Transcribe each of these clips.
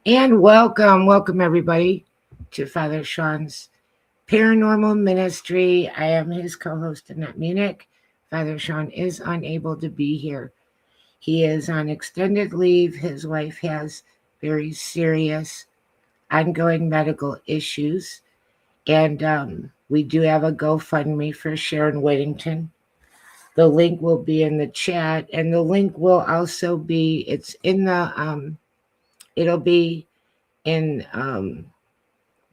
And welcome everybody to Father Shawn's Paranormal Ministry. I am his co-host Annette Munich. Father Shawn is unable to be here. He is on extended leave. His wife has very serious ongoing medical issues. And we do have a GoFundMe for Sharon Whittington. The link will be in the chat, and the link will also be, it'll be in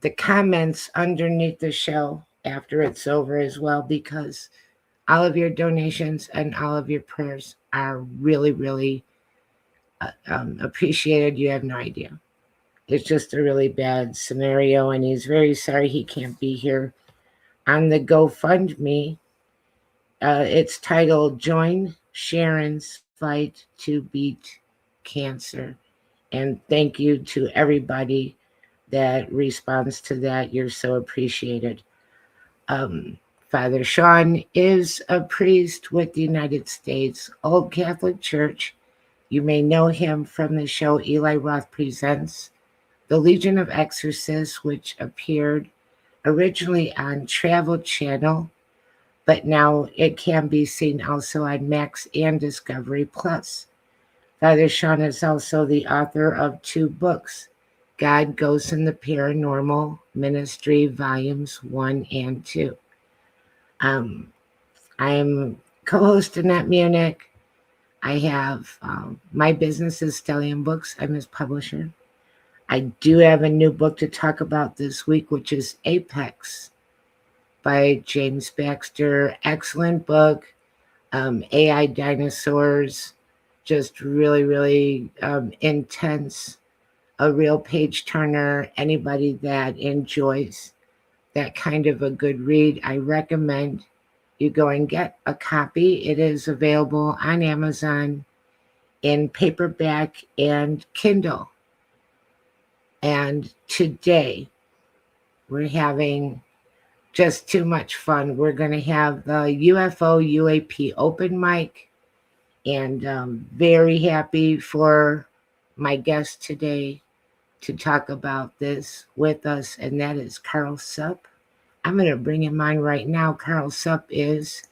the comments underneath the show after it's over as well, because all of your donations and all of your prayers are really, really appreciated. You have no idea. It's just a really bad scenario, and he's very sorry he can't be here. On the GoFundMe, it's titled Join Sharon's Fight to Beat Cancer. And thank you to everybody that responds to that. You're so appreciated. Um, Father Shawn is a priest with the United States Old Catholic Church. You may know him from the show Eli Roth Presents, The Legion of Exorcists, which appeared originally on Travel Channel, but now it can be seen also on Max and Discovery Plus. Father Shawn is also the author of 2 books, God, Ghosts, and the Paranormal Ministry, Volumes 1 and 2. I'm co-host Annette Munich. I have my business is Stellium Books. I'm his publisher. I do have a new book to talk about this week, which is Apex by James Baxter. Excellent book. AI dinosaurs, just really, really intense. A real page turner. Anybody that enjoys that kind of a good read, I recommend you go and get a copy. It is available on Amazon in paperback and Kindle. And today we're having just too much fun. We're going to have the UFO UAP Open mic, and very happy for my guest today to talk about this with us, and that is Karl Sup. I'm going to bring him on right now. Karl Sup is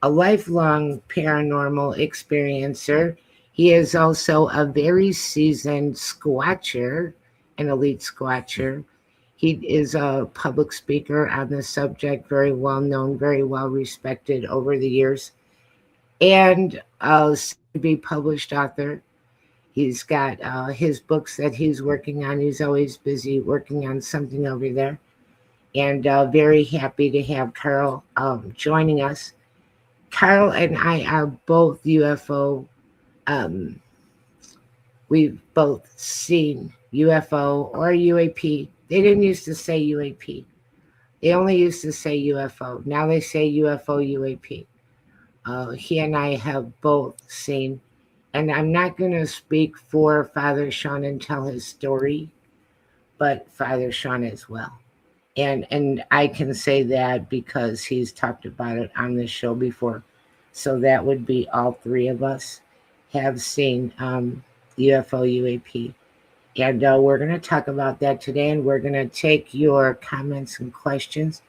a lifelong paranormal experiencer. He is also a very seasoned squatcher, an elite squatcher. He is a public speaker on the subject, very well known, very well respected over the years, and a soon-to-be published author. He's got his books that he's working on. He's always busy working on something over there. And very happy to have Karl joining us. Karl and I are both UFO. Um, we've both seen UFO or UAP. They didn't used to say UAP. They only used to say UFO. Now they say UFO UAP. He and I have both seen, and I'm not going to speak for Father Shawn and tell his story, but Father Shawn as well. And I can say that because he's talked about it on this show before. So that would be all 3 of us have seen UFO UAP. And we're going to talk about that today, and we're going to take your comments and questions.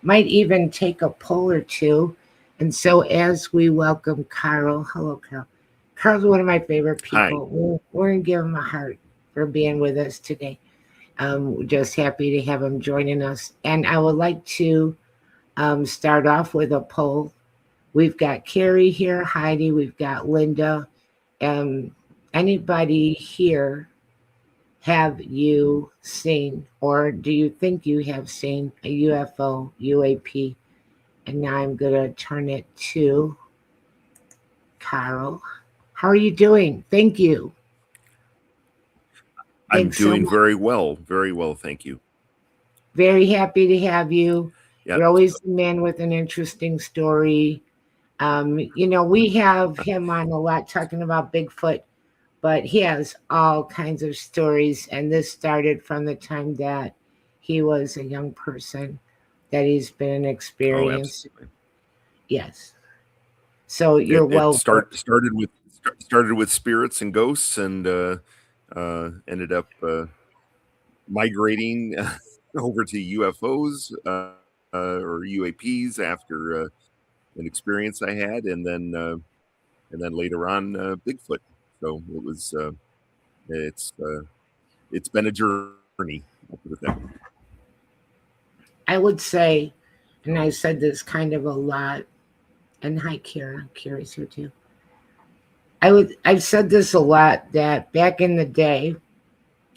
Might even take a poll or 2. And so as we welcome Karl, hello, Karl. Karl's one of my favorite people. We're going to give him a heart for being with us today. We're just happy to have him joining us. And I would like to start off with a poll. We've got Carrie here, Heidi, we've got Linda. Anybody here, have you seen, or do you think you have seen a UFO, UAP? And now I'm going to turn it to Karl. How are you doing? Thank you. I'm doing very well. Very well, thank you. Very happy to have you. Yep. You're always a man with an interesting story. We have him on a lot talking about Bigfoot, but he has all kinds of stories. And this started from the time that he was a young person, that he's been experienced. Oh, absolutely. Yes. So you're started with spirits and ghosts, and ended up migrating over to UFOs or UAPs after an experience I had, and then later on Bigfoot. So it's uh, it's been a journey. I'll put it that way. I would say, and I said this kind of a lot, and hi Kira, Kira's here too. I've said this a lot that back in the day,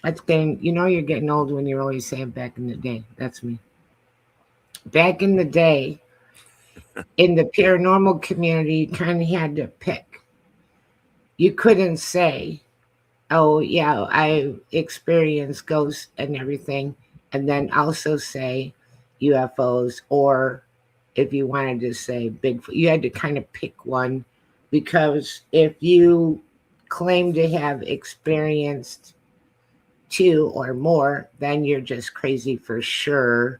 that's getting, you're getting old when you're always saying back in the day. That's me. Back in the day, in the paranormal community, you kind of had to pick. You couldn't say, oh, yeah, I experienced ghosts and everything, and then also say UFOs, or if you wanted to say Bigfoot, you had to kind of pick one, because if you claim to have experienced two or more, then you're just crazy for sure.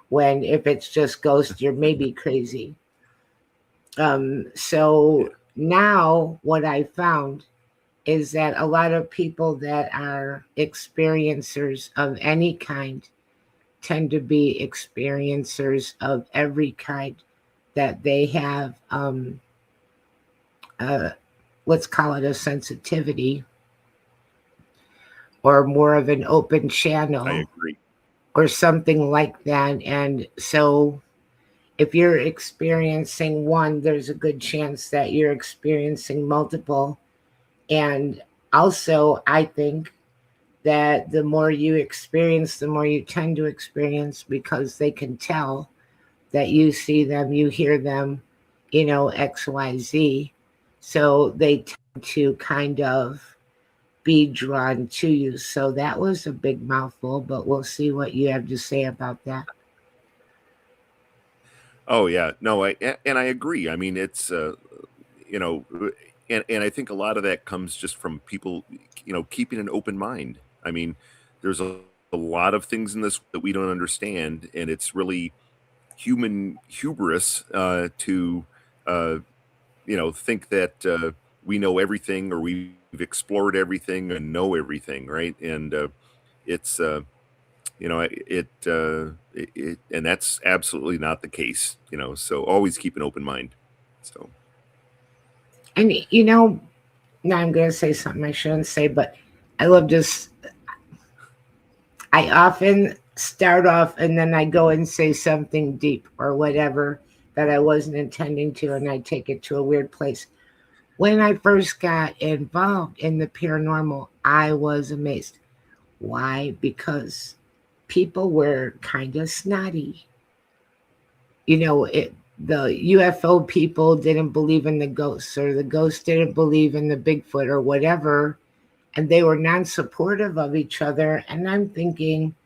When if it's just ghosts, you're maybe crazy. So Yeah. now what I found is that a lot of people that are experiencers of any kind tend to be experiencers of every kind, that they have uh, let's call it a sensitivity, or more of an open I channel, agree. or something like that. And so if you're experiencing one, there's a good chance that you're experiencing multiple. And also, I think that the more you experience, the more you tend to experience, because they can tell that you see them, you hear them, XYZ. So they tend to kind of be drawn to you. So that was a big mouthful, but we'll see what you have to say about that. Oh yeah, no, and I agree. I mean, it's you know, and I think a lot of that comes just from people, keeping an open mind. I mean, there's a lot of things in this that we don't understand, and it's really human hubris to uh, think that we know everything or we've explored everything and know everything, right? And it's and that's absolutely not the case. So always keep an open mind. So And, now I'm going to say something I shouldn't say, but I love this. I often start off and then I go and say something deep or whatever that I wasn't intending to, and I take it to a weird place. When I first got involved in the paranormal, I was amazed. Why? Because people were kind of snotty. The UFO people didn't believe in the ghosts, or the ghosts didn't believe in the Bigfoot or whatever, and they were non-supportive of each other. And I'm thinking,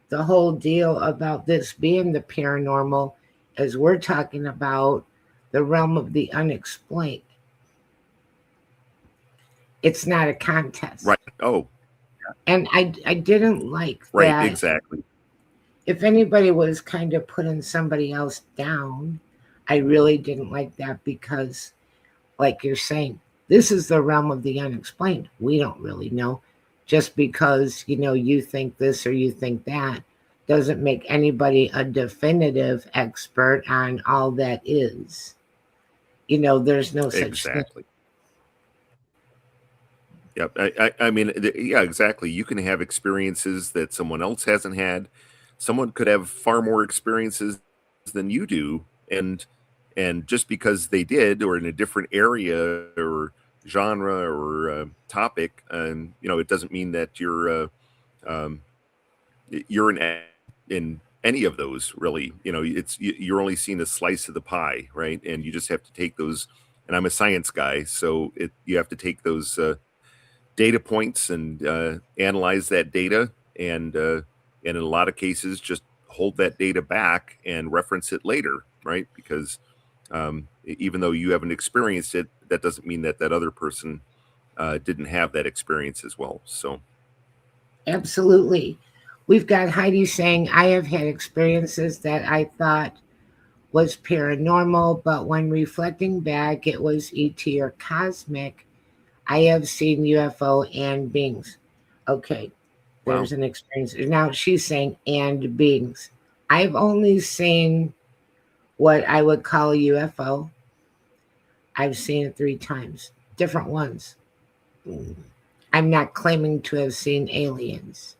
the whole deal about this being the paranormal is we're talking about the realm of the unexplained. It's not a contest. right. Oh, And I didn't like right. that. Exactly. If anybody was kind of putting somebody else down, I really didn't like that, because, like you're saying, this is the realm of the unexplained. We don't really know. Just because, you think this or you think that doesn't make anybody a definitive expert on all that is. There's no such thing. Exactly. Yep. I mean, yeah, exactly. You can have experiences that someone else hasn't had. Someone could have far more experiences than you do, and just because they did, or in a different area or genre or topic, it doesn't mean that um, you're in any of those really. You're only seeing a slice of the pie, right? And you just have to take those. And I'm a science guy, so you have to take those data points and analyze that data, and in a lot of cases just hold that data back and reference it later, right? Because even though you haven't experienced it, that doesn't mean that that other person didn't have that experience as well. So Absolutely. We've got Heidi saying, I have had experiences that I thought was paranormal, but when reflecting back, it was ET or cosmic. I have seen UFO and beings. Okay, Wow. there's an experience. Now she's saying and beings. I've only seen what I would call a UFO. I've seen it 3 times, different ones. Mm. I'm not claiming to have seen aliens.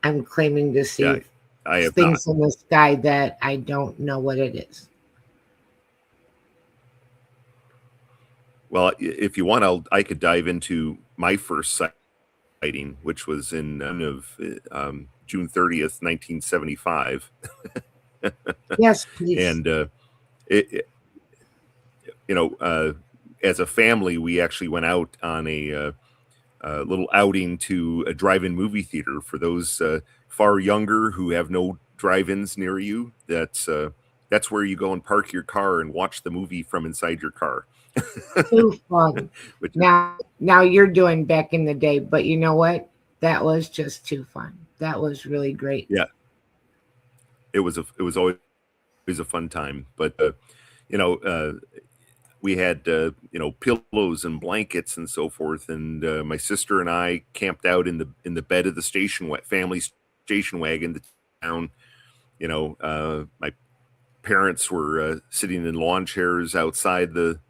I'm claiming to Yeah, see I have not. things in the sky that I don't know what it is. Well, if you want, I could dive into my first sighting, which was in June 30th, 1975, Yes, please. and it, you know, as a family, we actually went out on a little outing to a drive-in movie theater. For those far younger who have no drive-ins near you, that's where you go and park your car and watch the movie from inside your car. Too fun. Which is, Now you're doing back in the day, but you know what? That was just too fun. That was really great. yeah, it was always a fun time. But you know, we had pillows and blankets and so forth, and my sister and I camped out in the bed of the family station wagon to town. My parents were sitting in lawn chairs outside the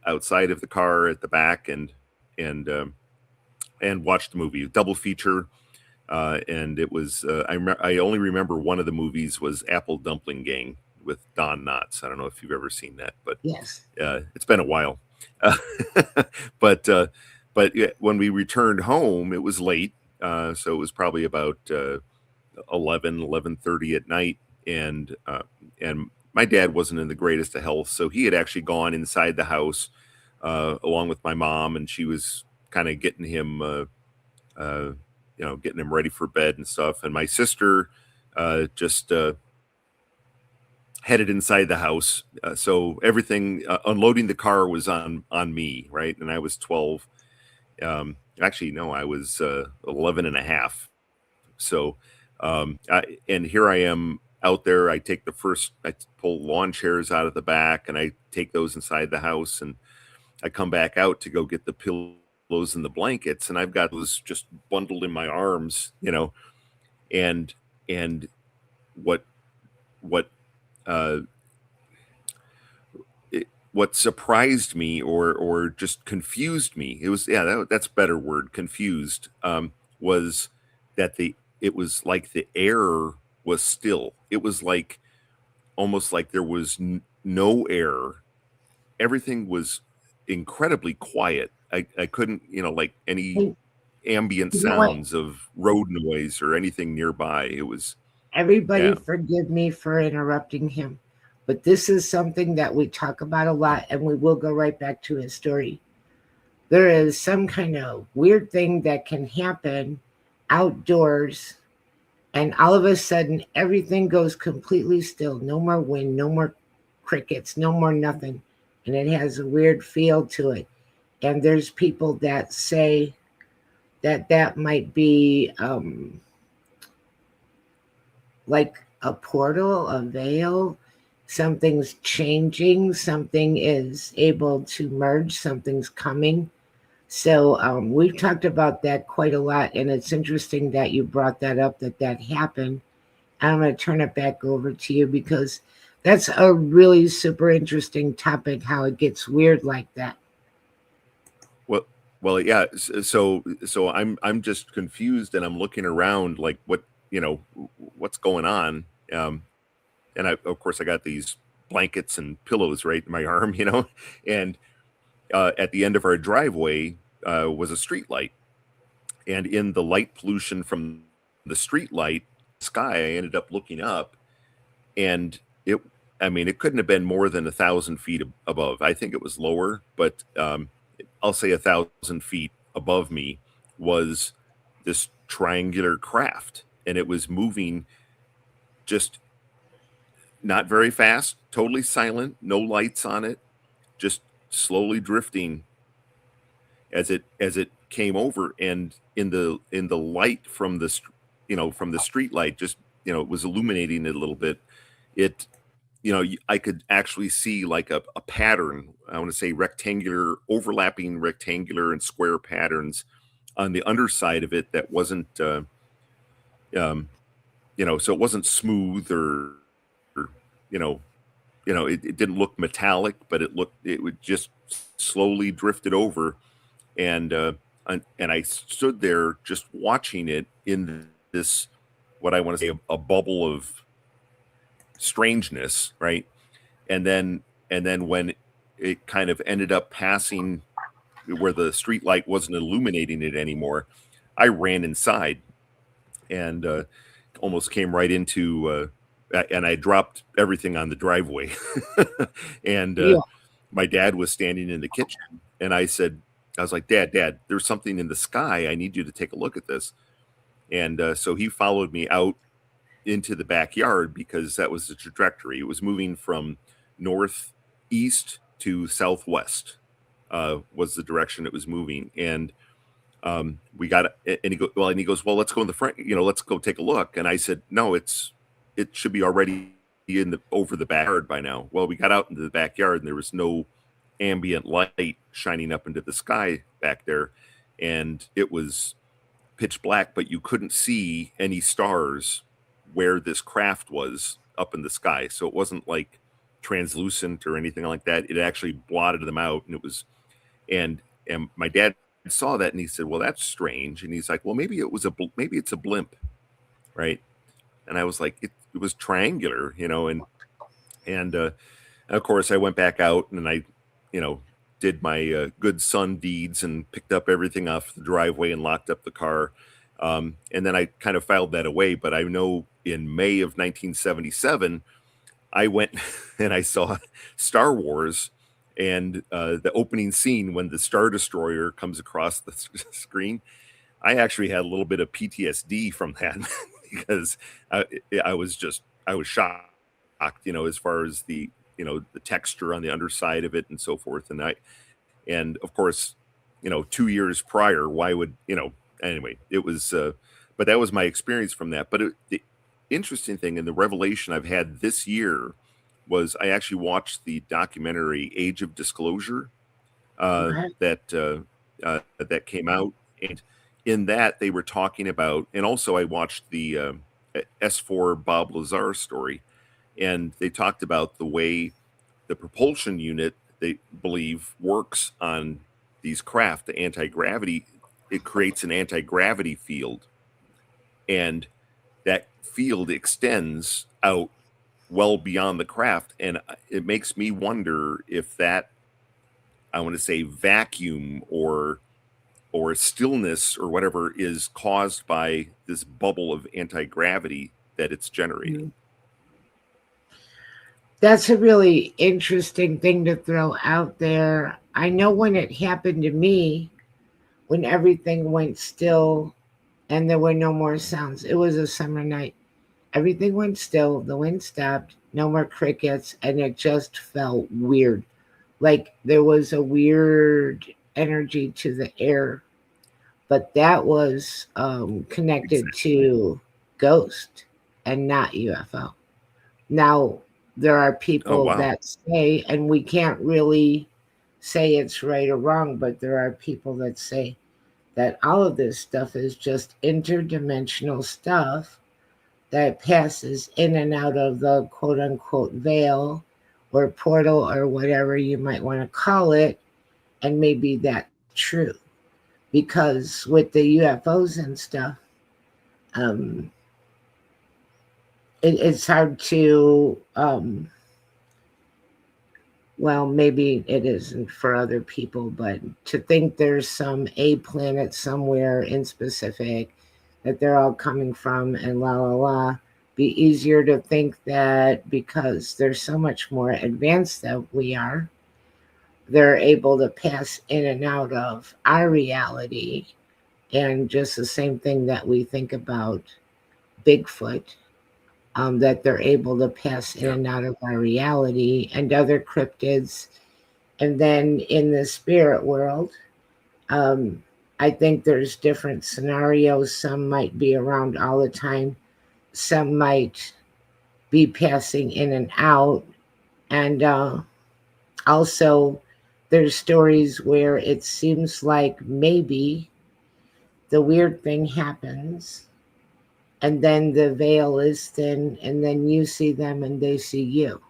outside of the car at the back, and and watched the movie, double feature. And it was I only remember one of the movies was Apple Dumpling Gang with Don Knotts. I don't know if you've ever seen that, but Yes. it's been a while. Uh, but yeah, when we returned home, it was late, so it was probably about 11:30 at night, and my dad wasn't in the greatest of health, so he had actually gone inside the house along with my mom, and she was kind of getting him. Uh, getting him ready for bed and stuff. And my sister just headed inside the house. So everything, unloading the car was on me, right? And I was 12. Actually, no, I was 11 and a half. So, and here I am out there. I pull lawn chairs out of the back and I take those inside the house, and I come back out to go get the pillows and the blankets, and I've got those just bundled in my arms, and and what what uh what surprised me or just confused me, it was, yeah, that's a better word, confused, was that the it was like the air was still. It was like almost like there was no air. Everything was incredibly quiet. I couldn't, like any And ambient you know what? sounds of road noise or anything nearby. It was, Everybody yeah. forgive me for interrupting him, but this is something that we talk about a lot, and we will go right back to his story. There is some kind of weird thing that can happen outdoors, and all of a sudden everything goes completely still. No more wind, no more crickets, no more nothing. And it has a weird feel to it. And there's people that say that that might be like a portal, a veil. Something's changing, something is able to merge, something's coming. So we've talked about that quite a lot, and it's interesting that you brought that up, that that happened. I'm going to turn it back over to you because that's a really super interesting topic, how it gets weird like that. Well, well, yeah. So I'm just confused, and I'm looking around like what's going on. And of course I got these blankets and pillows right in my arm, and at the end of our driveway was a street light, and in the light pollution from the street light sky, I ended up looking up, and I mean, it couldn't have been more than 1,000 feet above. I think it was lower, but I'll say 1,000 feet above me was this triangular craft, and it was moving just not very fast, totally silent, no lights on it, just slowly drifting as it came over, and in the light from from the street light, just it was illuminating it a little bit. It I could actually see like a pattern. I want to say rectangular, overlapping rectangular and square patterns on the underside of it that wasn't, um, so it wasn't smooth or you know, it didn't look metallic, but it would just slowly drifted over, and and I stood there just watching it in this, what I want to say, a bubble of strangeness, right? And then when it kind of ended up passing where the street light wasn't illuminating it anymore, I ran inside and almost came right into and I dropped everything on the driveway. And Yeah. my dad was standing in the kitchen, and I was like, Dad, there's something in the sky. I need you to take a look at this. And so he followed me out into the backyard because that was the trajectory. It was moving from northeast to southwest, was the direction it was moving. And we got, and he goes, well, let's go in the front, let's go take a look. And I said, no, it should be already over the backyard by now. Well, we got out into the backyard and there was no ambient light shining up into the sky back there. And it was pitch black, but you couldn't see any stars where this craft was up in the sky. So it wasn't like translucent or anything like that. It actually blotted them out. And it was, and my dad saw that and he said, well, that's strange. And he's like, well, maybe it's a blimp. Right. And I was like, it was triangular, and of course I went back out and I, did my good son deeds and picked up everything off the driveway and locked up the car. And then I kind of filed that away. But I know in May of 1977, I went and I saw Star Wars, and the opening scene when the Star Destroyer comes across the screen. I actually had a little bit of PTSD from that because I was shocked, as far as the texture on the underside of it and so forth. And of course, 2 years prior, why would, anyway, it was, but that was my experience from that. But the interesting thing and the revelation I've had this year was I actually watched the documentary Age of Disclosure Okay. that came out. And in that, they were talking about, and also I watched the S4 Bob Lazar story, and they talked about the way the propulsion unit, they believe, works on these craft, the anti-gravity. It creates an anti-gravity field, and that field extends out well beyond the craft. And it makes me wonder if that, I want to say, vacuum or stillness or whatever is caused by this bubble of anti-gravity that it's generating. That's a really interesting thing to throw out there. I know when it happened to me, when everything went still and there were no more sounds. It was a summer night. Everything went still, the wind stopped, no more crickets, and it just felt weird. Like there was a weird energy to the air, but that was connected to ghost and not UFO. Now, there are Oh, people wow. that say, and we can't really say it's right or wrong, but there are people that say that all of this stuff is just interdimensional stuff that passes in and out of the quote unquote veil or portal or whatever you might want to call it. And maybe that's true because with the UFOs and stuff, um, it's hard to, well, maybe it isn't for other people, but to think there's some a planet somewhere in specific that they're all coming from and la la la, be easier to think that because they're so much more advanced than we are, they're able to pass in and out of our reality. And just the same thing that we think about Bigfoot, that they're able to pass in Yeah. and out of our reality and other cryptids. And then in the spirit world, um, I think there's different scenarios. Some might be around all the time, some might be passing in and out. And also, there's stories where it seems like maybe the weird thing happens, and then the veil is thin, and then you see them and they see you.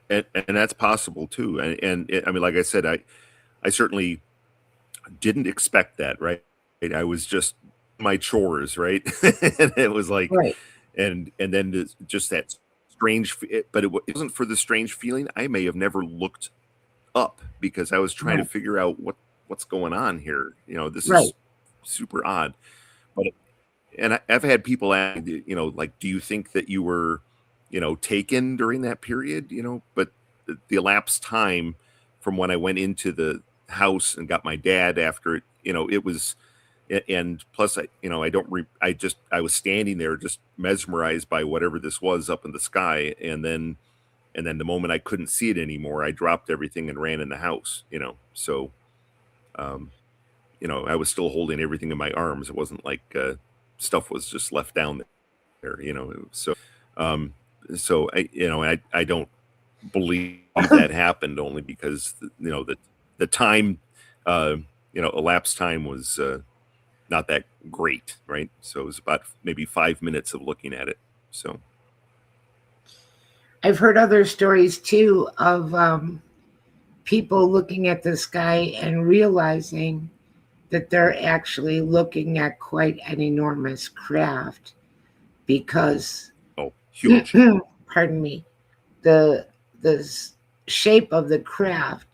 And that's possible too. I mean, like I said, I certainly didn't expect that. Right, I was just my chores, right, and it was like, Right, and then just that strange, but it wasn't for the strange feeling. I may have never looked up because I was trying to right, figure out what's going on here. This right. is super odd. But I've had people ask, like, do you think that you were, taken during that period? But the elapsed time from when I went into the house and got my dad after it, it was, and plus I don't, I was standing there just mesmerized by whatever this was up in the sky. And then the moment I couldn't see it anymore, I dropped everything and ran in the house, so, um, I was still holding everything in my arms. It wasn't like, stuff was just left down there, um, so I don't believe that happened only because, the time, uh, elapsed time was, not that great, right? So it was about maybe 5 minutes of looking at it. So, I've heard other stories too of people looking at the sky and realizing that they're actually looking at quite an enormous craft because, oh, huge. pardon me, the shape of the craft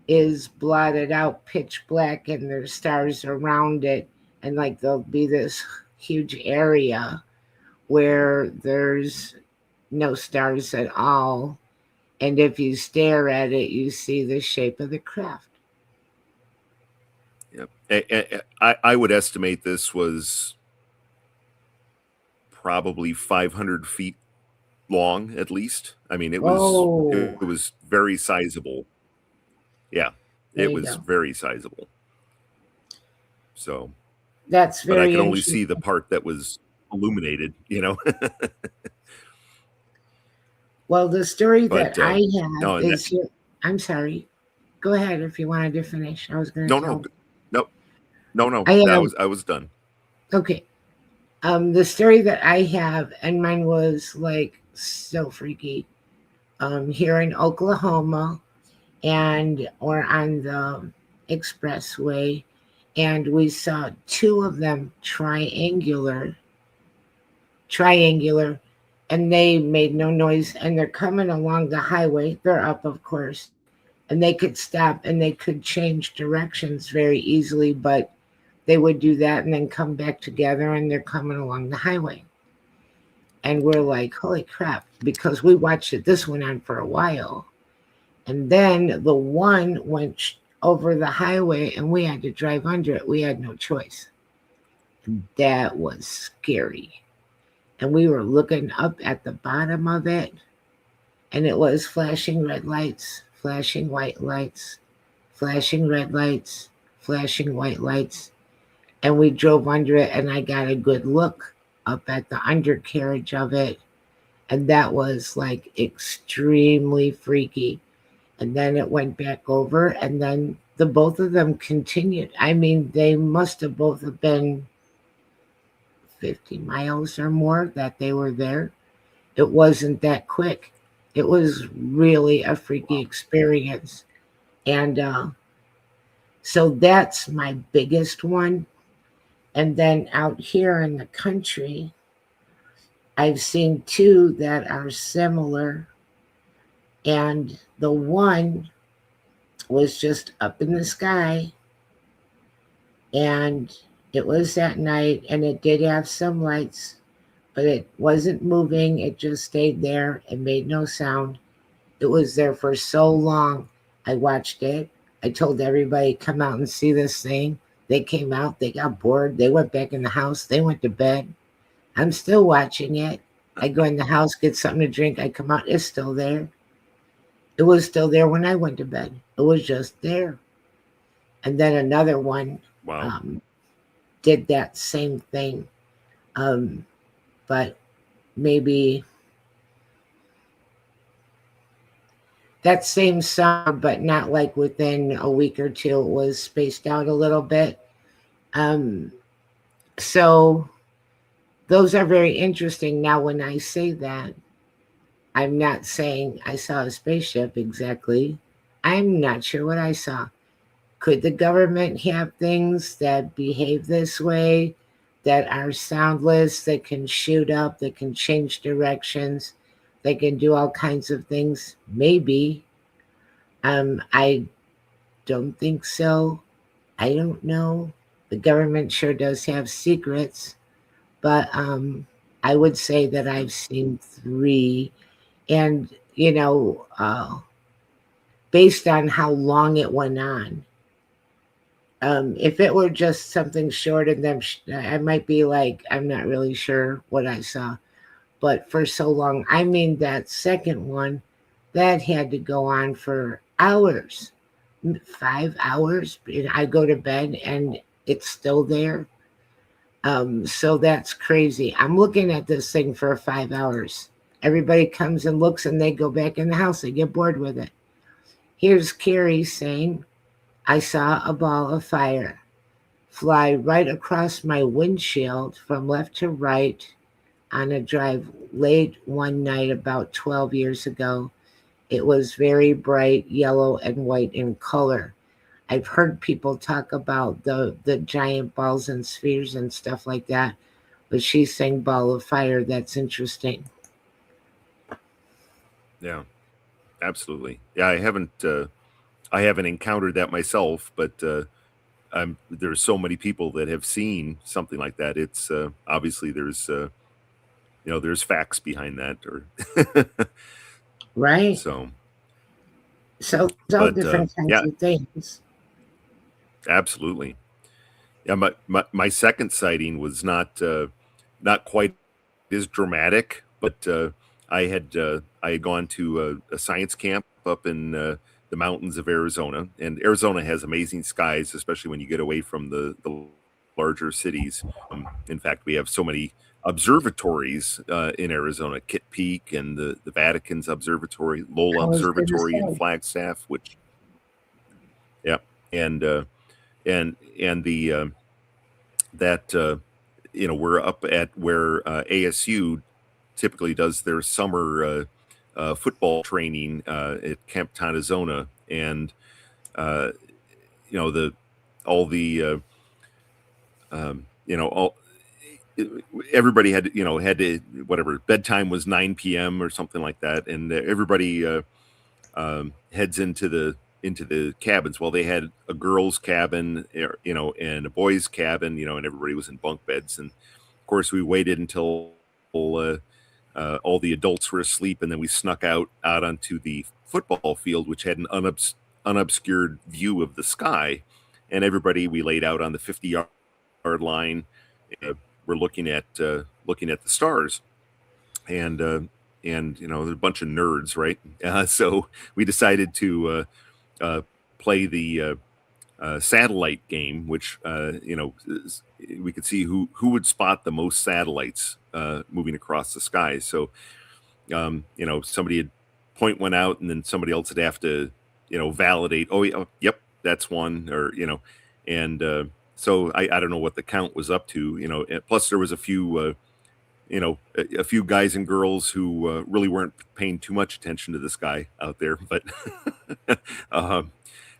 is blotted out pitch black and there's stars around it, and like there'll be this huge area where there's no stars at all, and if you stare at it you see the shape of the craft. Yep. I would estimate this was probably 500 feet long at least. I mean, it was Whoa, it was very sizable. Yeah, there it you was go. very sizable. So, That's but I very could only interesting. see the part that was illuminated. Well, the story that But I have no, and that, is here. I'm sorry, go ahead if you wanted to finish. I was going to no, no, tell. no, no. I I have. was done. Okay. The story that I have, and mine was like so freaky. Here in Oklahoma, and or on the expressway, and we saw two of them triangular, and they made no noise, and they're coming along the highway. They're up, of course, and they could stop and they could change directions very easily, but they would do that and then come back together, and they're coming along the highway. And we're like, holy crap, because we watched it. This went on for a while. And then the one went over the highway and we had to drive under it. We had no choice. That was scary. And we were looking up at the bottom of it, and it was flashing red lights, flashing white lights, flashing red lights, flashing white lights. And we drove under it, and I got a good look up at the undercarriage of it. And that was like extremely freaky. And then it went back over, and then the both of them continued. I mean, they must have both have been 50 miles or more that they were there. It wasn't that quick. It was really a freaky experience. And so that's my biggest one. And then out here in the country, I've seen two that are similar. And the one was just up in the sky, and it was at night, and it did have some lights, but it wasn't moving. It just stayed there and made no sound. It was there for so long. I watched it. I told everybody, come out and see this thing. They came out, they got bored, they went back in the house, they went to bed. I'm still watching it. I go in the house, get something to drink, I come out, it's still there. It was still there when I went to bed. It was just there. And then another one Wow. um, did that same thing. Um, but maybe that same summer, but not like within a week or two. It was spaced out a little bit. Um, so those are very interesting. Now, when I say that, I'm not saying I saw a spaceship exactly. I'm not sure what I saw. Could the government have things that behave this way, that are soundless, that can shoot up, that can change directions, that can do all kinds of things? Maybe. I don't think so. I don't know. The government sure does have secrets, but I would say that I've seen three, and based on how long it went on. If it were just something short and them, I might be like, I'm not really sure what I saw. But for so long, I mean, that second one, that had to go on for hours, 5 hours. And I go to bed and it's still there. So that's crazy. I'm looking at this thing for 5 hours. Everybody comes and looks and they go back in the house. They get bored with it. Here's Carrie saying, I saw a ball of fire fly right across my windshield from left to right on a drive late one night about 12 years ago. It was very bright yellow and white in color. I've heard people talk about the giant balls and spheres and stuff like that, but she's saying ball of fire. That's interesting. Yeah, absolutely. Yeah, I haven't encountered that myself, but there's so many people that have seen something like that. It's obviously there's facts behind that, or Right? so. So there's all But different kinds yeah, of things. absolutely. Yeah, my second sighting was not quite as dramatic, but I had gone to a science camp up in the mountains of Arizona, and Arizona has amazing skies, especially when you get away from the larger cities. In fact, we have so many observatories in Arizona: Kitt Peak and the Vatican's observatory, I Lola was going to Observatory in say, Flagstaff, which yeah, and and the that we're up at where ASU typically does their summer football training at Camp Tonazona, and uh, the all the all everybody had to, whatever, bedtime was 9 p.m. or something like that, and everybody heads into the cabins. Well, they had a girls' cabin, and a boys' cabin, and everybody was in bunk beds. And of course, we waited until all the adults were asleep, and then we snuck out onto the football field, which had an unobscured view of the sky. And everybody, we laid out on the 50-yard line. We're looking at the stars, and there's a bunch of nerds, right? So we decided to uh, play the satellite game, which we could see who would spot the most satellites moving across the sky. So somebody would point one out, and then somebody else would have to validate. Oh, yeah, yep, that's one, or and so I don't know what the count was up to. Plus there was a few. A few guys and girls who really weren't paying too much attention to this guy out there, but um,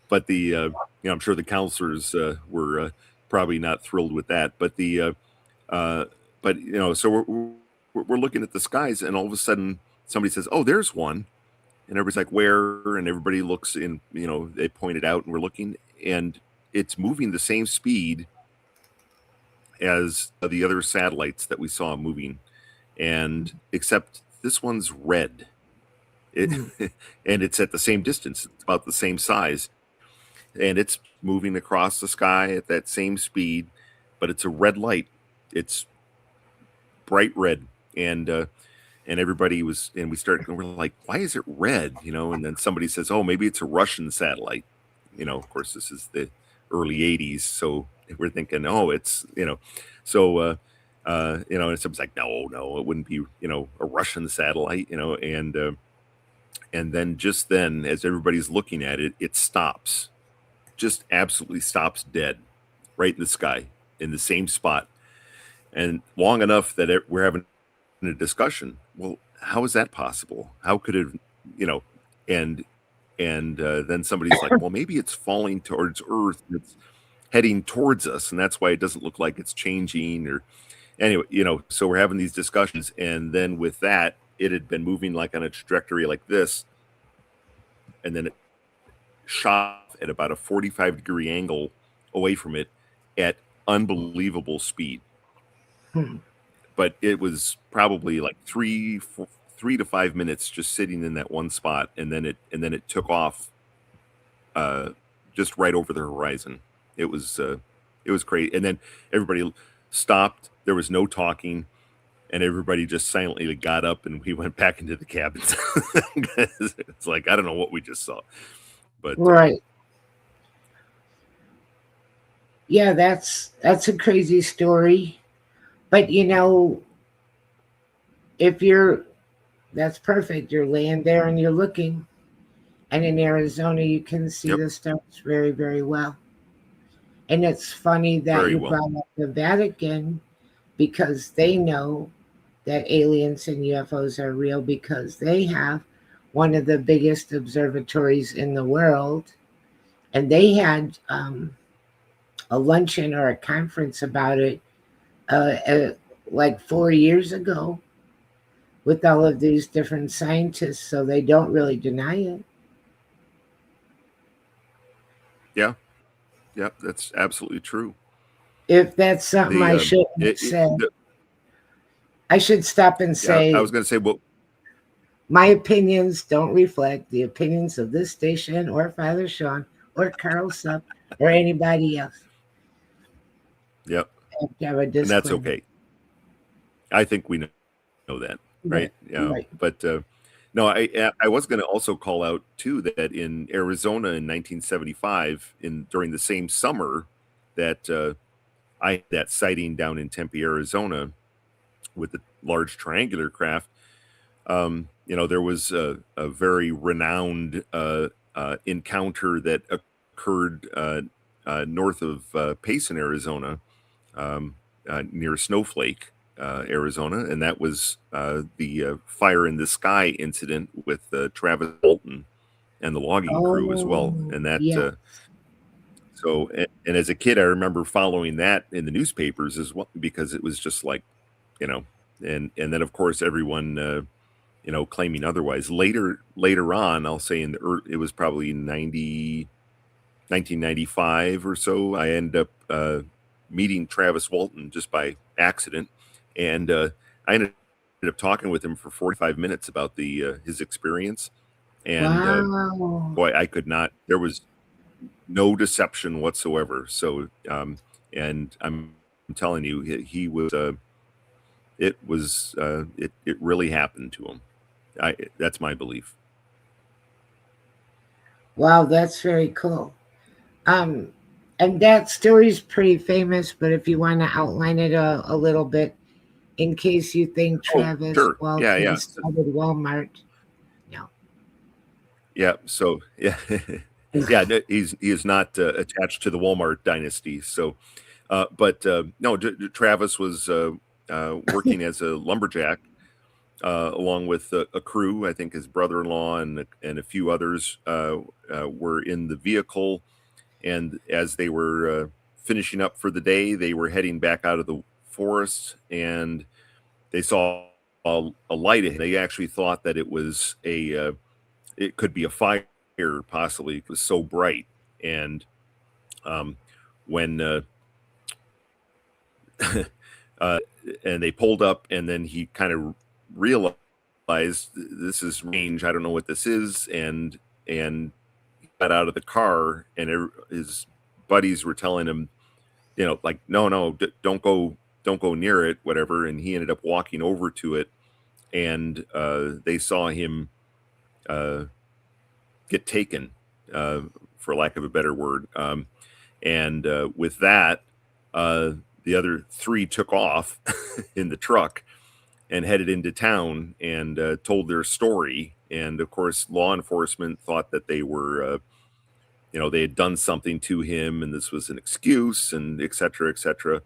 but I'm sure the counselors were probably not thrilled with that. But uh, so we're looking at the skies, and all of a sudden somebody says, "Oh, there's one," and everybody's like, "Where?" And everybody looks in, they point it out, and we're looking, and it's moving the same speed as the other satellites that we saw moving, and except this one's red. It, hmm, and it's at the same distance, it's about the same size, and it's moving across the sky at that same speed, but it's a red light. It's bright red, and everybody was, and we're like, why is it red? And then somebody says, oh, maybe it's a Russian satellite. Of course, this is the early '80s, so we're thinking, oh, it's so and somebody's like, no, it wouldn't be a Russian satellite, and And then, as everybody's looking at it, it stops, just absolutely stops dead, right in the sky, in the same spot, and long enough that we're having a discussion. Well, how is that possible? How could it, you know? And then somebody's like, well, maybe it's falling towards Earth. It's heading towards us, and that's why it doesn't look like it's changing. Or anyway, so we're having these discussions, and then with that, it had been moving like on a trajectory like this, and then it shot at about a 45-degree angle away from it at unbelievable speed. Hmm. But it was probably like 3 to 5 minutes just sitting in that one spot, and then it took off, just right over the horizon. It was great, and then everybody stopped. There was no talking, and everybody just silently got up, and we went back into the cabins. It's like, I don't know what we just saw, but Right. Yeah, that's a crazy story. But if you're that's perfect. You're laying there and you're looking. And in Arizona you can see yep, the stars very, very well. And it's funny that very you well. brought up the Vatican because they know that aliens and UFOs are real because they have one of the biggest observatories in the world. And they had a luncheon or a conference about it like 4 years ago with all of these different scientists, so they don't really deny it. Yeah, yeah, that's absolutely true. If that's something The I shouldn't say, I should stop and Yeah, I say was going to say, well, my opinions don't reflect the opinions of this station or Father Shawn or Karl Sup or anybody else. yep, I have to have a and that's disclaimer. okay. I think we know that, right? Right, Yeah, right. but no, I was going to also call out too that in Arizona in 1975, in during the same summer that I had that sighting down in Tempe, Arizona, with the large triangular craft. There was a very renowned encounter that occurred north of Payson, Arizona, near Snowflake, Arizona, and that was the fire in the sky incident with Travis Bolton and the logging crew as well. Oh, And that yeah. so and as a kid, I remember following that in the newspapers as well because it was just like, you know, and then of course everyone claiming otherwise. Later on, I'll say it was probably 1995 or so. I ended up meeting Travis Walton just by accident, and I ended up talking with him for 45 minutes about the his experience. And Wow. boy, I could not. There was no deception whatsoever. So, and I'm telling you, he was. It really happened to him. That's my belief. Wow, that's very cool. Um, and that story's pretty famous, but if you want to outline it a little bit, in case you think Oh, Travis sure. Yeah, Walton yeah. started Walmart. No. Yeah, so yeah, yeah, no, he is not attached to the Walmart dynasty. So, but no, Travis was working as a lumberjack along with a crew. I think his brother-in-law and a few others were in the vehicle, and as they were finishing up for the day, they were heading back out of the forest, and they saw a light ahead. They actually thought that it could be a fire, possibly. It was so bright, and when uh, and they pulled up, and then he kind of realized this is range. I don't know what this is, and he got out of the car, and his buddies were telling him, like, no, no, don't go near it, whatever. And he ended up walking over to it, and they saw him uh, get taken, uh, for lack of a better word. And with that, uh, the other three took off in the truck and headed into town and told their story. and of course, law enforcement thought that they were, they had done something to him, and this was an excuse, and et cetera, et cetera.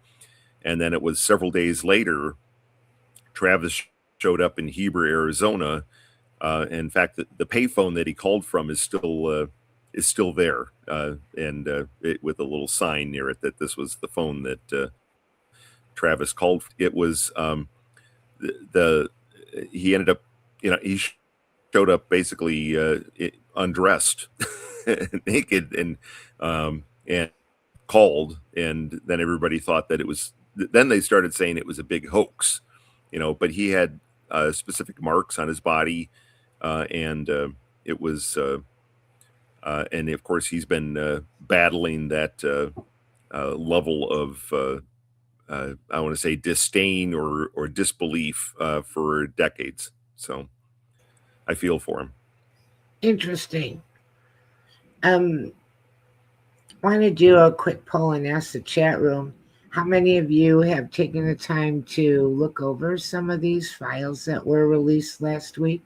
And then it was several days later, Travis showed up in Heber, Arizona. In fact, the payphone that he called from is still there, with a little sign near it that this was the phone that Travis called. It was the he ended up, he showed up basically undressed, naked, and called, and then everybody thought that it was. Then they started saying it was a big hoax, but he had specific marks on his body, and it was, and of course he's been battling that level of, I want to say, disdain or disbelief for decades. So I feel for him. Interesting. I want to do a quick poll and ask the chat room. How many of you have taken the time to look over some of these files that were released last week?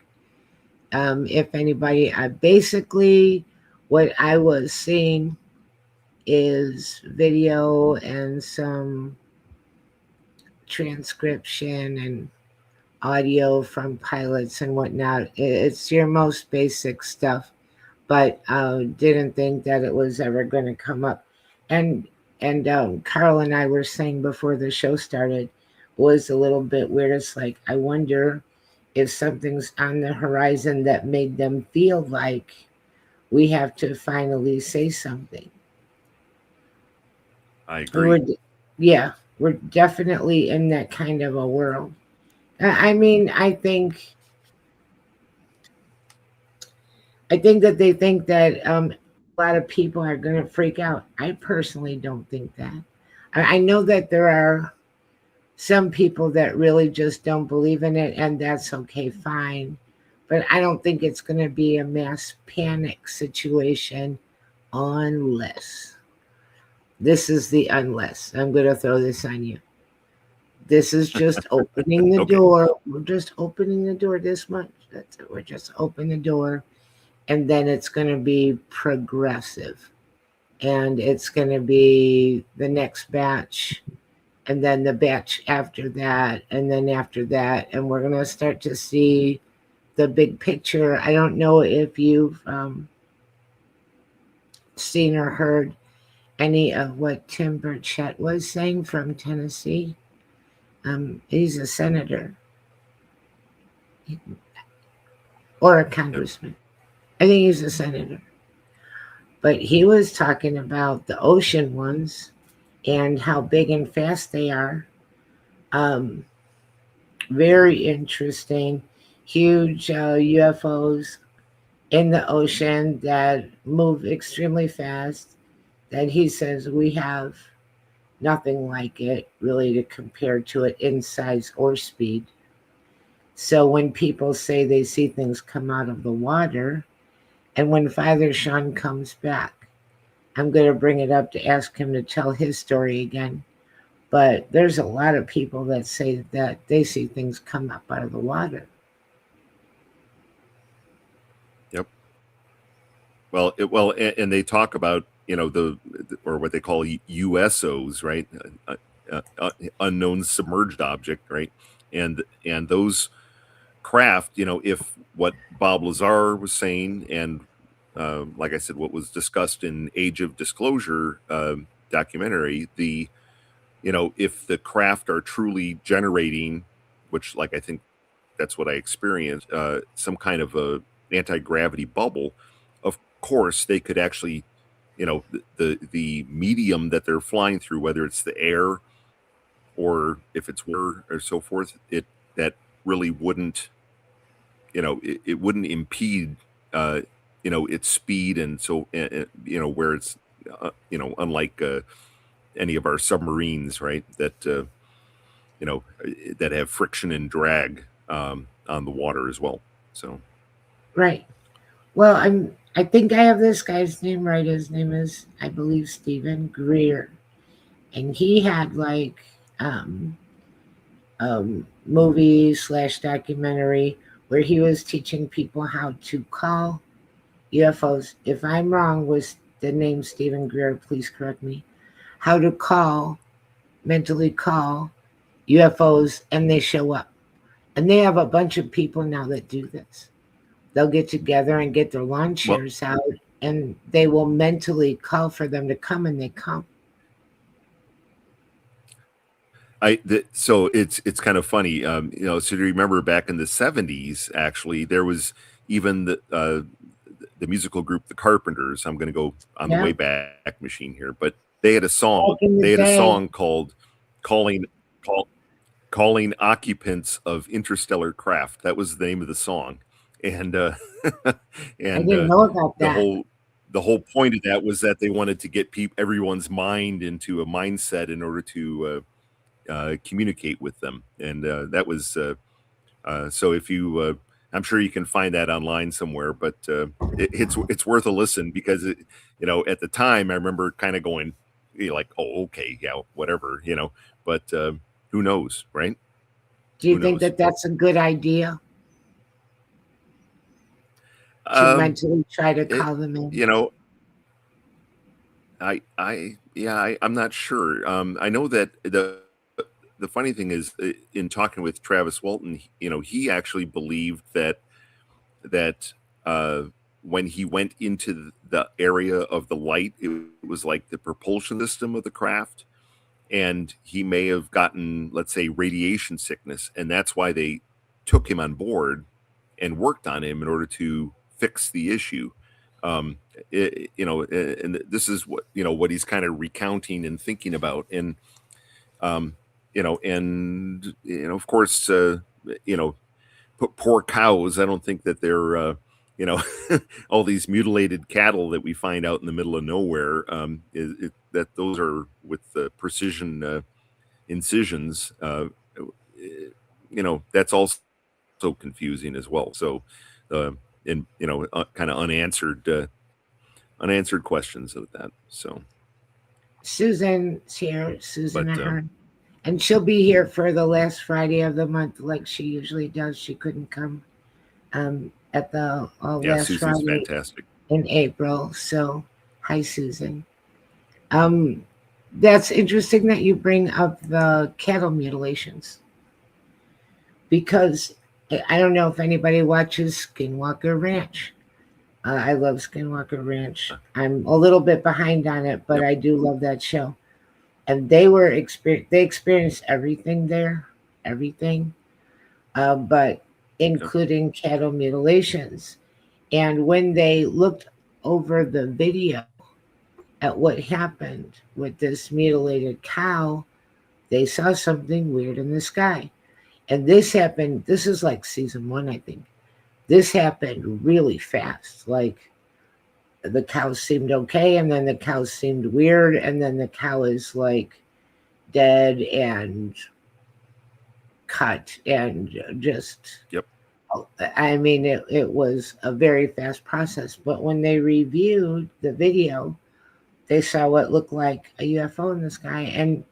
If anybody, basically what I was seeing is video and some transcription and audio from pilots and whatnot. It's your most basic stuff, but didn't think that it was ever going to come up. And Carl and I were saying before the show started, was a little bit weird. It's like, I wonder if something's on the horizon that made them feel like we have to finally say something. I agree. We're definitely in that kind of a world. I mean, I think that they think that a lot of people are going to freak out. I personally don't think that. I know that there are some people that really just don't believe in it, and that's okay, fine. But I don't think it's going to be a mass panic situation unless. This is the unless. I'm going to throw this on you. This is just opening the Okay. door. We're just opening the door this much. That's it. We're just opening the door. And then it's going to be progressive. And it's going to be the next batch. And then the batch after that. And then after that. And we're going to start to see the big picture. I don't know if you've seen or heard any of what Tim Burchett was saying from Tennessee. He's a senator or a congressman. I think he's a senator. But he was talking about the ocean ones and how big and fast they are. Very interesting. Huge UFOs in the ocean that move extremely fast. That he says we have nothing like it really to compare to it in size or speed. So when people say they see things come out of the water, and when Father Shawn comes back, I'm going to bring it up to ask him to tell his story again. But there's a lot of people that say that they see things come up out of the water. Yep. Well, and they talk about, or what they call USOs, right? Unknown submerged object, right? And those craft, if what Bob Lazar was saying, and like I said, what was discussed in Age of Disclosure documentary, if the craft are truly generating, which, like, I think that's what I experienced, some kind of a anti-gravity bubble, of course they could actually, the medium that they're flying through, whether it's the air or if it's water or so forth, that really wouldn't, it wouldn't impede, its speed, and so, where it's, unlike any of our submarines, right? That that have friction and drag on the water as well. So Right. Well, I think I have this guy's name right. His name is, I believe, Stephen Greer. And he had like movie / documentary where he was teaching people how to call UFOs. If I'm wrong, was the name Stephen Greer? Please correct me. How to mentally call UFOs, and they show up. And they have a bunch of people now that do this. They'll get together and get their lawn Well, chairs out, and they will mentally call for them to come, and they come. So it's kind of funny, So do you remember back in the '70s? Actually, there was even the musical group the Carpenters. I'm going to go on the Yeah, way back machine here, but they had a song. back in the They had a day. song called "Calling Call, Calling Occupants of Interstellar Craft." That was the name of the song, and I and didn't know about the that. whole point of that was that they wanted to get everyone's mind into a mindset in order to communicate with them, and that was so. If you, I'm sure you can find that online somewhere, but it's worth a listen because at the time I remember kind of going, like, oh, okay, yeah, whatever, but who knows, right? Do you Who think knows? that that's a good idea to Um, mentally try to it, call them in? you know, I'm not sure. I know that the funny thing is, in talking with Travis Walton, he actually believed that uh, when he went into the area of the light, it was like the propulsion system of the craft, and he may have gotten, let's say, radiation sickness, and that's why they took him on board and worked on him in order to fix the issue. Um, and this is what he's kind of recounting and thinking about, and um, of course, poor cows. I don't think that they're, you know, all these mutilated cattle that we find out in the middle of nowhere. That those are with precision incisions. That's also confusing as well. So, uh, and kind of unanswered questions of that. So, Susan's here, Susan but Ahern, and she'll be here for the last Friday of the month, like she usually does. She couldn't come at the yeah, last Susan's Friday fantastic. in April. So, hi, Susan. Um, that's interesting that you bring up the cattle mutilations because I don't know if anybody watches Skinwalker Ranch. I love Skinwalker Ranch. I'm a little bit behind on it, but Yep. I do love that show. And they experienced everything there, everything, but Yep. including cattle mutilations. And when they looked over the video at what happened with this mutilated cow, they saw something weird in the sky. And this happened, this is like season one, I think. This happened really fast. Like the cow seemed okay, and then the cow seemed weird, and then the cow is like dead and cut and just, Yep. I mean, it was a very fast process. But when they reviewed the video, they saw what looked like a UFO in the sky. And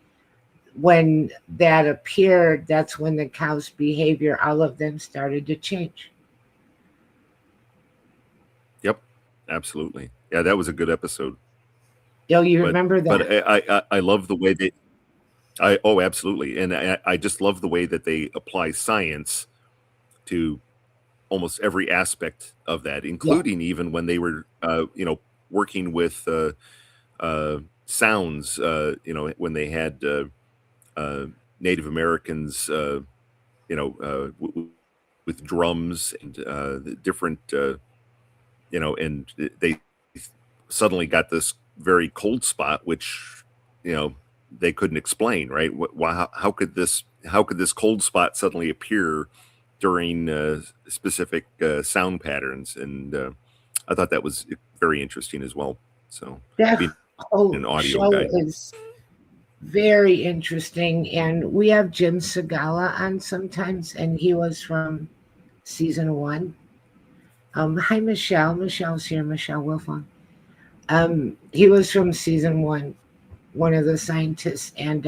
when that appeared, that's when the cow's behavior, all of them started to change. Yep. Absolutely. Yeah, that was a good episode. Oh, you But remember but that? I love the way they I oh absolutely, and I just love the way that they apply science to almost every aspect of that, Yeah. including even when they were working with sounds, when they had uh, Native Americans, with drums and the different, and they suddenly got this very cold spot, which you know they couldn't explain, right? How could this cold spot suddenly appear during specific sound patterns? And I thought that was very interesting as well. So That being whole an audio show guy, is very interesting. And we have Jim Segala on sometimes, and he was from season one. Hi, Michelle. Michelle's here. Michelle Wilfong. He was from season one of the scientists, and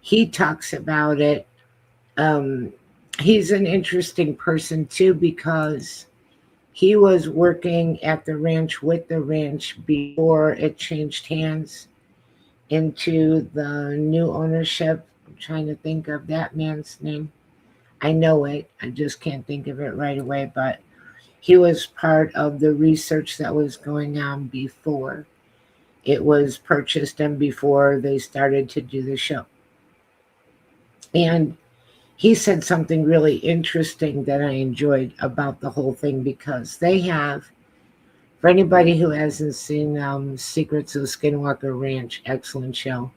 he talks about it. Um, He's an interesting person too because he was working at the ranch with the ranch before it changed hands into the new ownership. I'm trying to think of that man's name. I know it, I just can't think of it right away, but he was part of the research that was going on before it was purchased and before they started to do the show. And he said something really interesting that I enjoyed about the whole thing because they have, for anybody who hasn't seen Secrets of Skinwalker Ranch, excellent show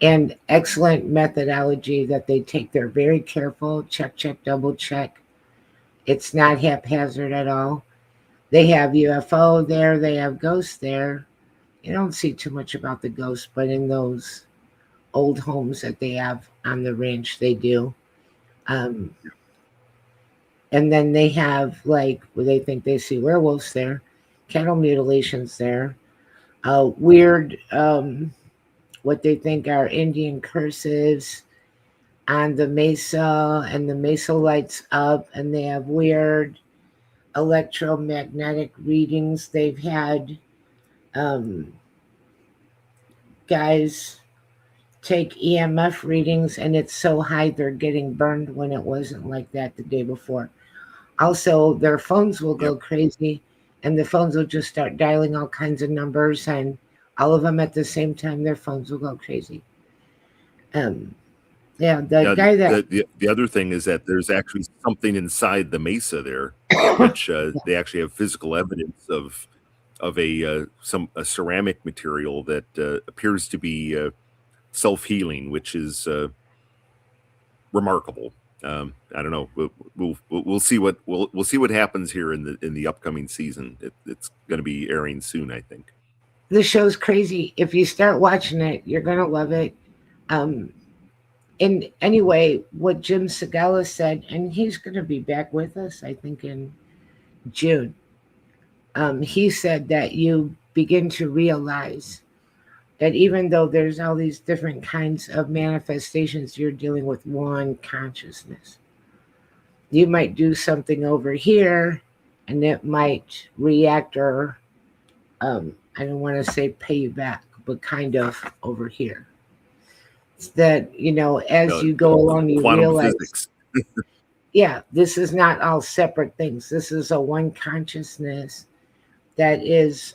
and excellent methodology that they take. They're very careful, check, check, double check. It's not haphazard at all. They have UFO there, they have ghosts there. You don't see too much about the ghosts, but in those old homes that they have on the ranch, they do. Um, and then they have like where they think they see werewolves there, cattle mutilations there, weird what they think are Indian cursives on the mesa, and the mesa lights up, and they have weird electromagnetic readings. They've had um, guys take EMF readings, and it's so high they're getting burned when it wasn't like that the day before. Also, their phones will Yep. go crazy, and the phones will just start dialing all kinds of numbers, and all of them at the same time, their phones will go crazy. Um, yeah, the Yeah. guy that The other thing is that there's actually something inside the mesa there, which they actually have physical evidence of a ceramic material that appears to be self healing, which is remarkable. I don't know. We'll see we'll see what happens here in the upcoming season. It's going to be airing soon, I think. the show's crazy. If you start watching it, you're gonna love it. Um, and anyway, what Jim Segala said, and he's gonna be back with us, I think, in June. He said that you begin to realize that even though there's all these different kinds of manifestations, you're dealing with one consciousness. You might do something over here, and it might react or I don't want to say pay you back, but kind of over here. It's that, as you go along, you Quantum realize, physics. yeah, this is not all separate things. This is a one consciousness that is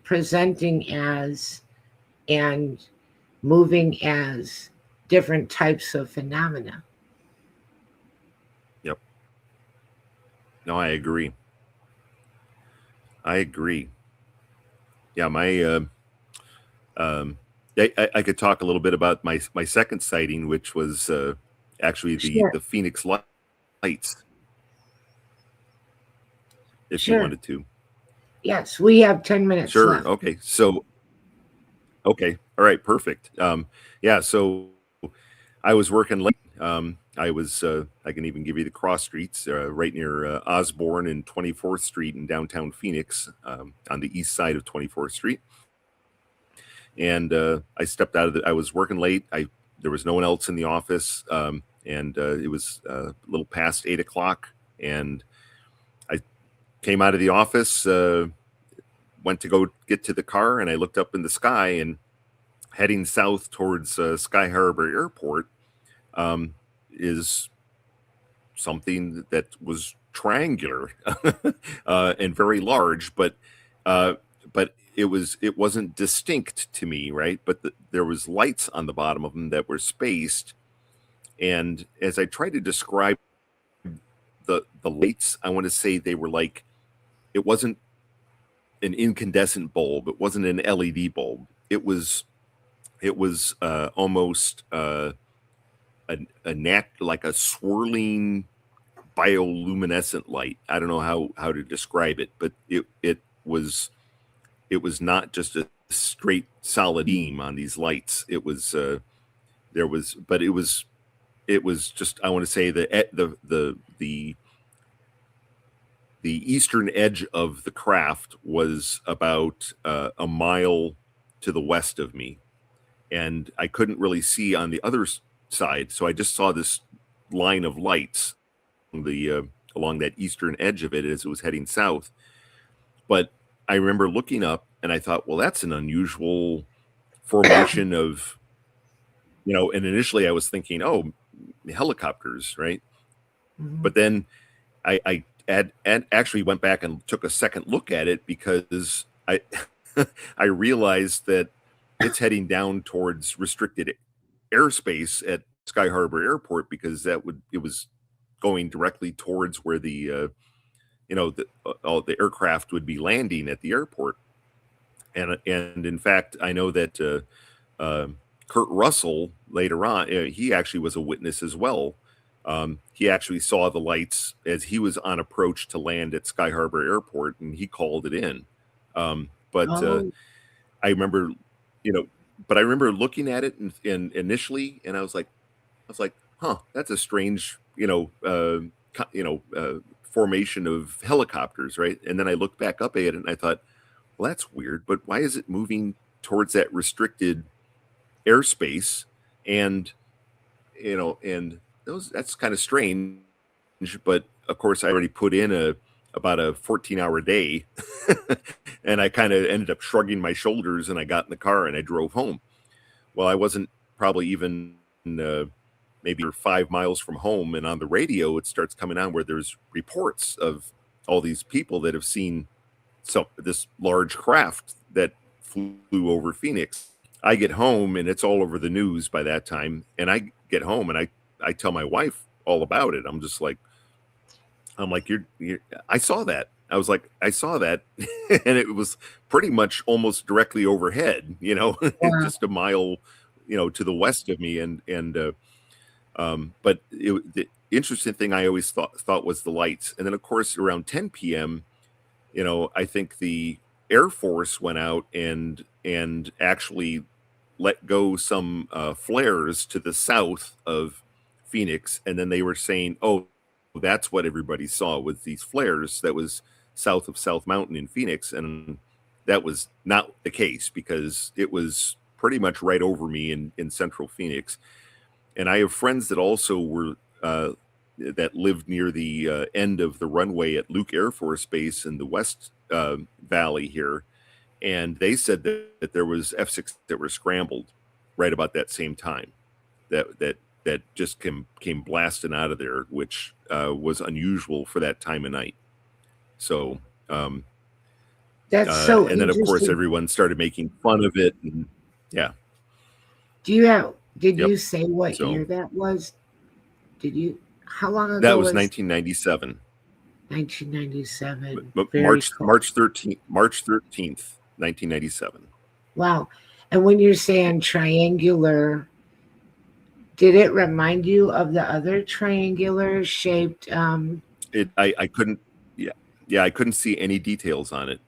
presenting as and moving as different types of phenomena. Yep. No, I agree. I agree. Yeah, my um, I could talk a little bit about my second sighting, which was actually Sure, the Phoenix Lights, if you sure. wanted to. Yes, we have 10 minutes Sure. left. Okay. So okay. All right. Perfect. Yeah. So I was working late. I was I can even give you the cross streets right near Osborne and 24th Street in downtown Phoenix, on the east side of 24th Street. And I stepped out of the. I was working late. There was no one else in the office, and it was a little past 8 o'clock, and I came out of the office, went to go get to the car, and I looked up in the sky, and heading south towards Sky Harbor Airport is something that was triangular and very large, uh, but it wasn't distinct to me, right? But there was lights on the bottom of them that were spaced, and as I tried to describe the lights, I want to say they were like, it wasn't an incandescent bulb, it wasn't an LED bulb, it was almost a like a swirling bioluminescent light. I don't know how to describe it, but it was not just a straight solid beam on these lights. It was there was but it was just, I want to say, the eastern edge of the craft was about a mile to the west of me, and I couldn't really see on the other side, so I just saw this line of lights along that eastern edge of it as it was heading south. But I remember looking up and I thought, well, that's an unusual formation of, and initially I was thinking, oh, helicopters, right? Mhm. But then I actually went back and took a second look at it because I I realized that it's heading down towards restricted airspace at Sky Harbor Airport because it was going directly towards where all the aircraft would be landing at the airport. And in fact, I know that Kurt Russell later on, he actually was a witness as well. He actually saw the lights as he was on approach to land at Sky Harbor Airport, and he called it in. But Oh, I remember, you know, but I remember looking at it and initially, and I was like, huh, that's a strange, formation of helicopters, right? And then I looked back up at it and I thought, well, that's weird, but why is it moving towards that restricted airspace? And that's kind of strange. But of course, I already put in about a 14-hour day, and I kind of ended up shrugging my shoulders, and I got in the car and I drove home. Well, I wasn't probably even maybe 5 miles from home, and on the radio it starts coming on where there's reports of all these people that have seen this large craft that flew over Phoenix. I get home and it's all over the news by that time, and I get home and I tell my wife all about it. I'm like, you're I saw that. I was like, I saw that, and it was pretty much almost directly overhead, wow. just a mile, to the west of me, but the interesting thing I always thought was the lights, and then of course around 10 p.m., I think the Air Force went out and actually let go some flares to the south of Phoenix, and then they were saying, "Oh, that's what everybody saw with these flares. That was south of South Mountain in Phoenix," and that was not the case because it was pretty much right over me in central Phoenix. And I have friends that also were that lived near the end of the runway at Luke Air Force Base in the West Valley here, and they said that there was F-6 that were scrambled right about that same time. That just came blasting out of there, which was unusual for that time of night. So, That's so and then of course interesting. everyone started making fun of it, and yeah, Did yep. you say what So year that was? How long that ago was was 1997. 1997? Very March cool. 13th, 1997. Wow. And when you're saying triangular, did it remind you of the other triangular shaped? I couldn't, yeah, I couldn't see any details on it.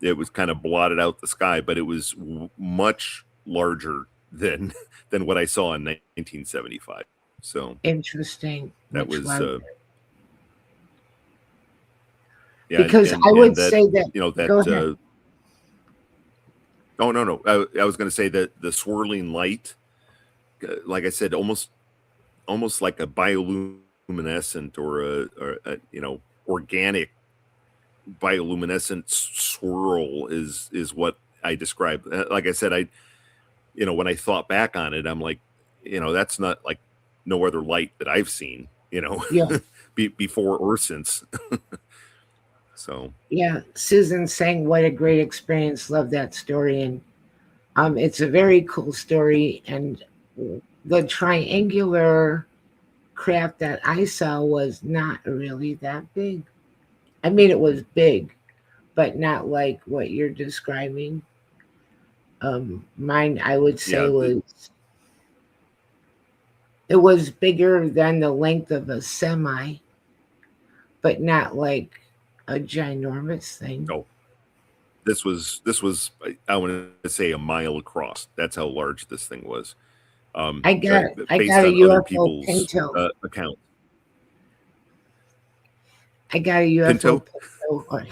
It was kind of blotted out the sky, but it was much larger than than what I saw in 1975. So Interesting, that much was larger. yeah, Because I and would that, say that. Go that ahead. oh, no, I was going to say that the swirling light, like I said, almost like a bioluminescent or a organic bioluminescent swirl is what I described. Like I said, when I thought back on it, I'm like, that's not like no other light that I've seen, Yeah, before or since. So yeah. Susan saying, "What a great experience! Love that story." And it's a very cool story. And the triangular craft that I saw was not really that big. I mean, it was big, but not like what you're describing. Mine, I would say, yeah, it was bigger than the length of a semi, but not like a ginormous thing. oh, this was I want to say a mile across. That's how large this thing was. I Based got a on other UFO people's Pinto. accounts. I got a UFO Pinto? Pinto,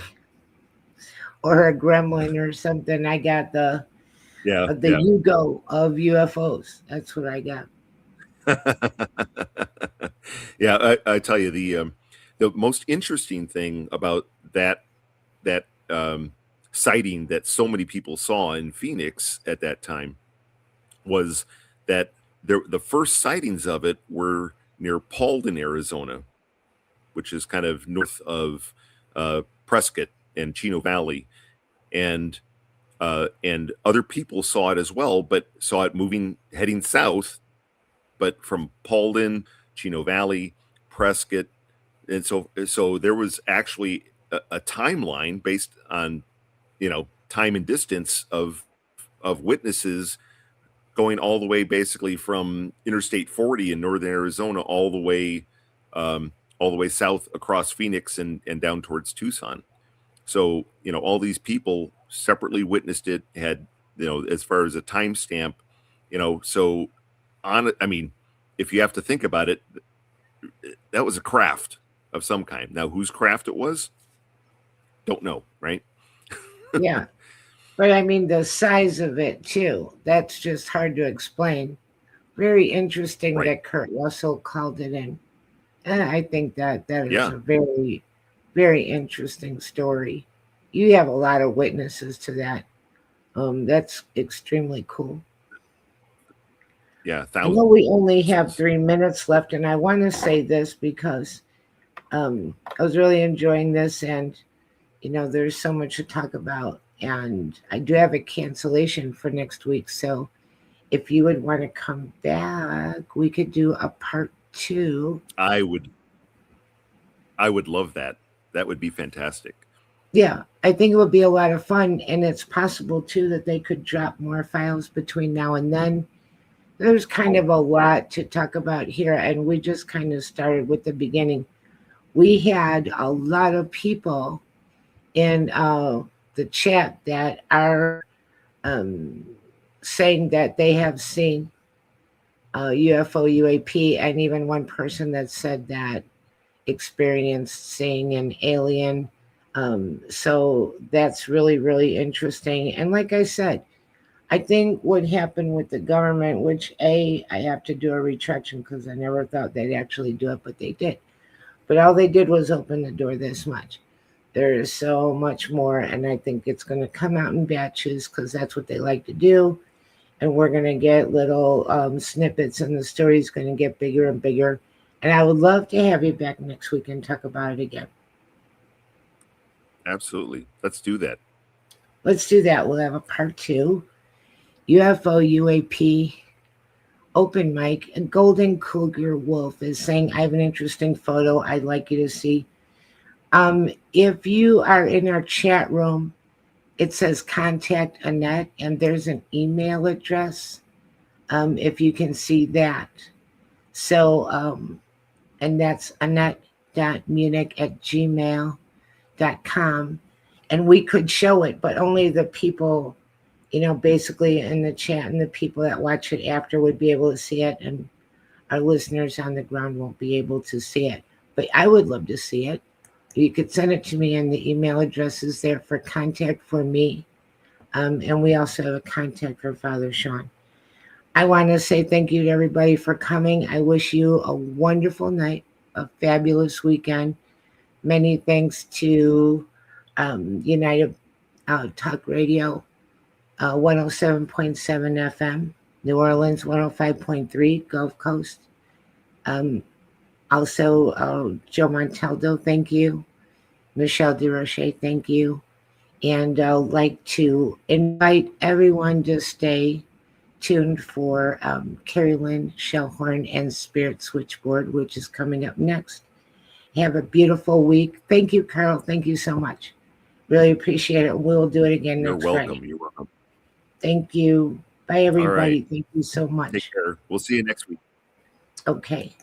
or a gremlin or something. I got Yeah, the yeah. Yugo of UFOs. That's what I got. Yeah, I tell you the most interesting thing about that sighting that so many people saw in Phoenix at that time was that the first sightings of it were near Paulden, Arizona, which is kind of north of Prescott and Chino Valley, and other people saw it as well, but saw it heading south, but from Paulden, Chino Valley, Prescott, and so there was actually a timeline based on time and distance of witnesses going all the way basically from Interstate 40 in northern Arizona all the way south across Phoenix and down towards Tucson. So all these people separately witnessed it, had as far as a timestamp, so on it. I mean, if you have to think about it, that was a craft of some kind. Now, whose craft it was, don't know, right? Yeah. But I mean, the size of it too, that's just hard to explain. Very interesting Right. that Kurt Russell called it in. And I think that is Yeah. a very, very interesting story. You have a lot of witnesses to that. That's extremely cool. Yeah. I know we Thousands. only have 3 minutes left, and I want to say this because I was really enjoying this, and there's so much to talk about, and I do have a cancellation for next week. So if you would want to come back, we could do a part 2. I would love that. That would be fantastic. Yeah, I think it would be a lot of fun, and it's possible too that they could drop more files between now and then. There's kind of a lot to talk about here, and we just kind of started with the beginning. We had a lot of people in the chat that are um, saying that they have seen UFO, UAP, and even one person that said that experienced seeing an alien. So that's really, really interesting. And like I said, I think what happened with the government, which I have to do a retraction because I never thought they'd actually do it, but they did. But all they did was open the door this much. There is so much more, and I think it's going to come out in batches because that's what they like to do. And we're going to get little snippets, and the story's going to get bigger and bigger. And I would love to have you back next week and talk about it again. Absolutely. Let's do that. Let's do that. We'll have a part 2. UFO UAP open mic. And Golden Cougar Wolf is saying, I have an interesting photo I'd like you to see. If you are in our chat room, it says contact Annette, and there's an email address. If you can see that. So, and that's annette.munich@gmail.com. And we could show it, but only the people, basically in the chat and the people that watch it after would be able to see it. And our listeners on the ground won't be able to see it. But I would love to see it. You could send it to me, and the email address is there for contact for me. And we also have a contact for Father Shawn. I want to say thank you to everybody for coming. I wish you a wonderful night, a fabulous weekend. Many thanks to United Talk Radio, 107.7 FM, New Orleans 105.3, Gulf Coast. Also, Joe Montaldo, thank you. Michelle DeRoche, thank you. And I'd like to invite everyone to stay tuned for Carrie Lynn, Shellhorn, and Spirit Switchboard, which is coming up next. Have a beautiful week. Thank you, Carl. Thank you so much. Really appreciate it. We'll do it again You're next welcome. Friday. You're welcome. Thank you. Bye, everybody. All right. Thank you so much. Take care. We'll see you next week. Okay.